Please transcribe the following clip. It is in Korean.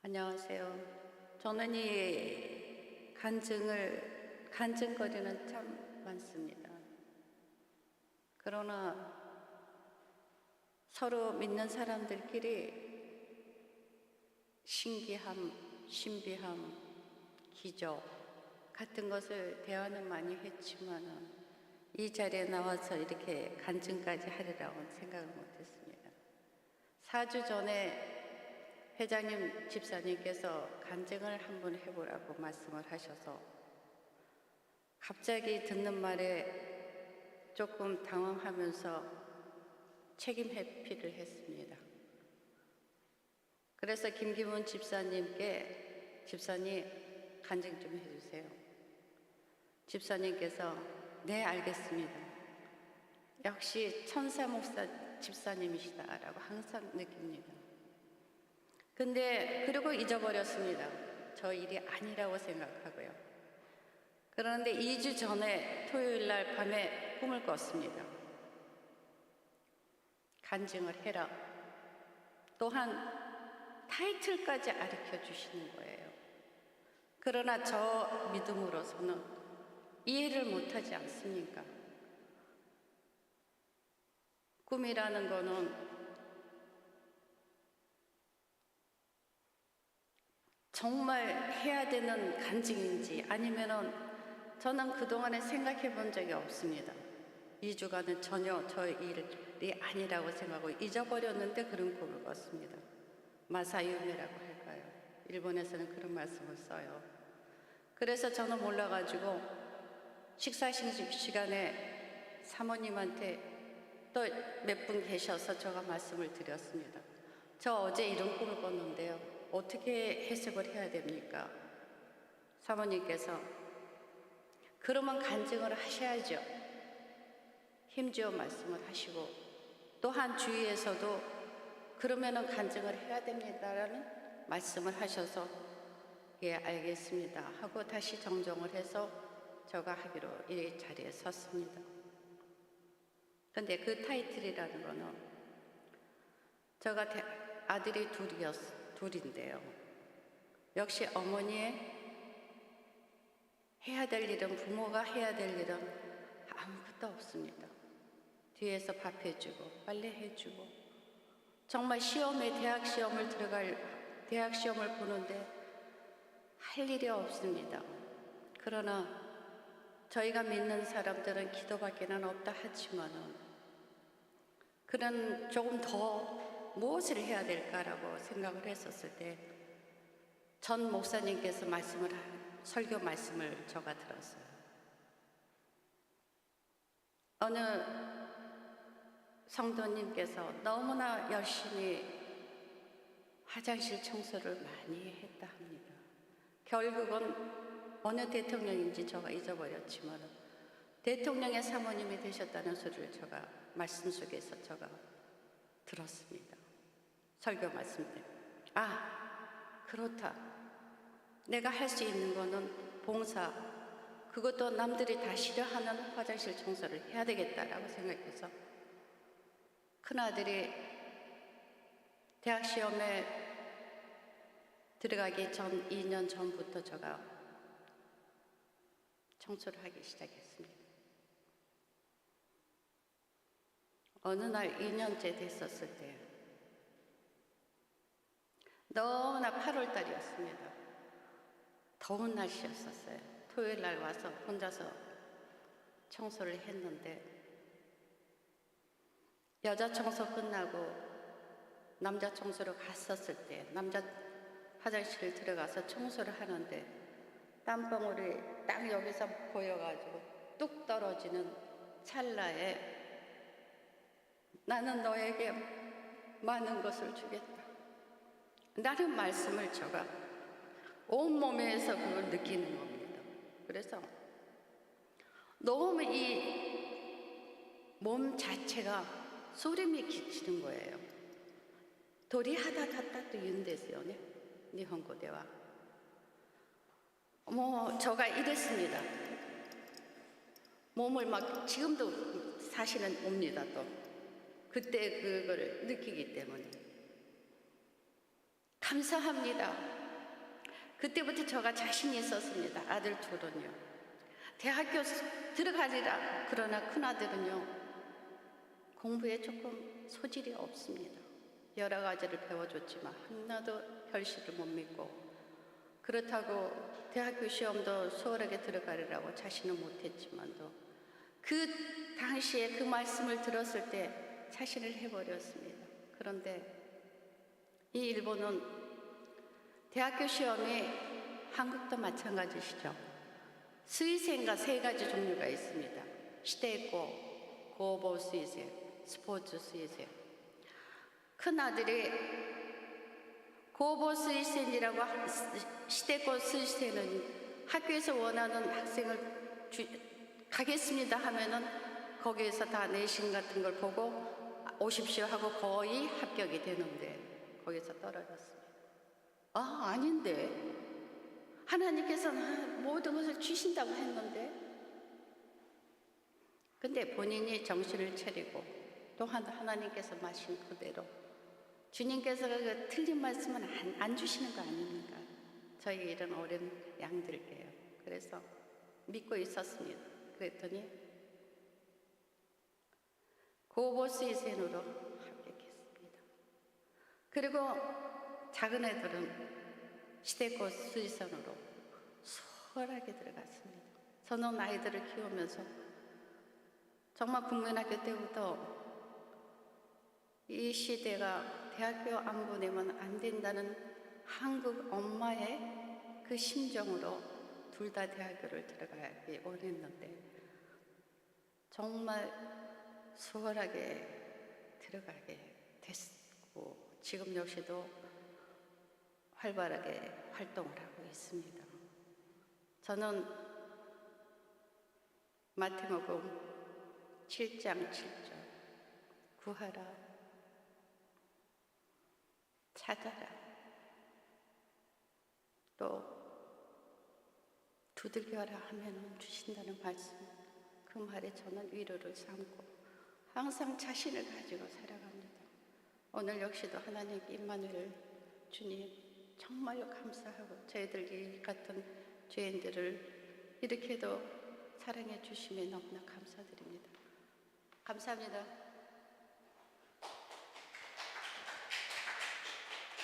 안녕하세요. 저는 이 간증거리는 참 많습니다. 그러나 서로 믿는 사람들끼리 신기함, 신비함, 기적 같은 것을 대화는 많이 했지만 이 자리에 나와서 이렇게 간증까지 하리라고는 생각을 못했습니다. 4주 전에 회장님 집사님께서 간증을 한번 해보라고 말씀을 하셔서 갑자기 듣는 말에 조금 당황하면서 책임 회피를 했습니다. 그래서 김기문 집사님께 집사님 간증 좀 해주세요. 집사님께서 네 알겠습니다. 역시 천사 목사 집사님이시다라고 항상 느낍니다. 근데 그리고 잊어버렸습니다. 저 일이 아니라고 생각하고요. 그런데 2주 전에 토요일 날 밤에 꿈을 꿨습니다. 간증을 해라. 또한 타이틀까지 가르쳐 주시는 거예요. 그러나 저 믿음으로서는 이해를 못하지 않습니까? 꿈이라는 거는 정말 해야 되는 간증인지 아니면은 저는 그동안에 생각해 본 적이 없습니다. 2주간은 전혀 저 일이 아니라고 생각하고 잊어버렸는데 그런 꿈을 꿨습니다. 마사유메라고 할까요? 일본에서는 그런 말씀을 써요. 그래서 저는 몰라가지고 식사 시간에 사모님한테 또 몇 분 계셔서 제가 말씀을 드렸습니다. 저 어제 이런 꿈을 꿨는데요. 어떻게 해석을 해야 됩니까? 사모님께서 그러면 간증을 하셔야죠. 힘주어 말씀을 하시고 또한 주위에서도 그러면은 간증을 해야 됩니다라는 말씀을 하셔서 예 알겠습니다 하고 다시 정정을 해서 제가 하기로 이 자리에 섰습니다. 근데 그 타이틀이라는 거는 제가 아들이 둘인데요. 역시 어머니의 해야 될 일은 부모가 해야 될 일은 아무것도 없습니다. 뒤에서 밥 해주고 빨래 해주고 정말 대학 시험을 보는데 할 일이 없습니다. 그러나 저희가 믿는 사람들은 기도밖에는 없다 하지만은 그런 조금 더 무엇을 해야 될까라고 생각을 했었을 때 전 목사님께서 설교 말씀을 제가 들었어요. 어느 성도님께서 너무나 열심히 화장실 청소를 많이 했다 합니다. 결국은 어느 대통령인지 제가 잊어버렸지만 대통령의 사모님이 되셨다는 소리를 제가 말씀 속에서 제가 들었습니다. 설교 말씀 때 그렇다. 내가 할 수 있는 거는 봉사, 그것도 남들이 다 싫어하는 화장실 청소를 해야 되겠다라고 생각해서 큰아들이 대학 시험에 들어가기 전 2년 전부터 제가 청소를 하기 시작했습니다. 어느 날 2년째 됐었을 때 너무나 8월 달이었습니다. 더운 날씨였었어요. 토요일 날 와서 혼자서 청소를 했는데 여자 청소 끝나고 남자 청소로 갔었을 때 남자 화장실을 들어가서 청소를 하는데 땀방울이 딱 여기서 보여가지고 뚝 떨어지는 찰나에 나는 너에게 많은 것을 주겠다. 라는 말씀을 제가 온몸에서 그걸 느끼는 겁니다. 그래서 너무 이 몸 자체가 소름이 끼치는 거예요. 도리 하다다다 또 윤대세요. 일본어では 제가 이랬습니다. 몸을 막 지금도 사실은 옵니다. 또 그때 그걸 느끼기 때문에 감사합니다. 그때부터 저가 자신이 있었습니다. 아들 둘은요. 대학교 들어가리라. 그러나 큰아들은요. 공부에 조금 소질이 없습니다. 여러 가지를 배워줬지만 하나도 결실을 못 믿고, 그렇다고 대학교 시험도 수월하게 들어가리라고 자신은 못했지만도 그 당시에 그 말씀을 들었을 때 자신을 해버렸습니다. 그런데 이 일본은 대학교 시험이 한국도 마찬가지시죠. 스이센과 3가지 종류가 있습니다. 시대고, 고보 스이센, 스포츠 스이센. 큰아들이 고보 스이센이라고, 시대고 스이센은 학교에서 원하는 학생을 가겠습니다 하면은 거기에서 다 내신 같은 걸 보고 오십시오 하고 거의 합격이 되는데 거기서 떨어졌습니다. 아닌데 하나님께서는 모든 것을 주신다고 했는데, 근데 본인이 정신을 차리고 또한 하나님께서 마신 그대로 주님께서 그 틀린 말씀은 안 주시는 거 아닙니까? 저희 이런 어린 양들게요. 그래서 믿고 있었습니다. 그랬더니 고보스이센으로 합격했습니다. 그리고 작은 애들은 시대고 수의선으로 수월하게 들어갔습니다. 저는 아이들을 키우면서 정말 국민학교 때부터 이 시대가 대학교 안 보내면 안 된다는 한국 엄마의 그 심정으로 둘 다 대학교를 들어가기 원했는데 정말 수월하게 들어가게 됐고 지금 역시도 활발하게 활동을 하고 있습니다. 저는 마태복음 7장 7절 구하라 찾아라 또 두들겨라 하면 주신다는 말씀, 그 말에 저는 위로를 삼고 항상 자신을 가지고 살아갑니다. 오늘 역시도 하나님께 임마누엘 주님 정말로 감사하고 저희들 이 같은 죄인들을 이렇게도 사랑해 주심에 너무나 감사드립니다. 감사합니다.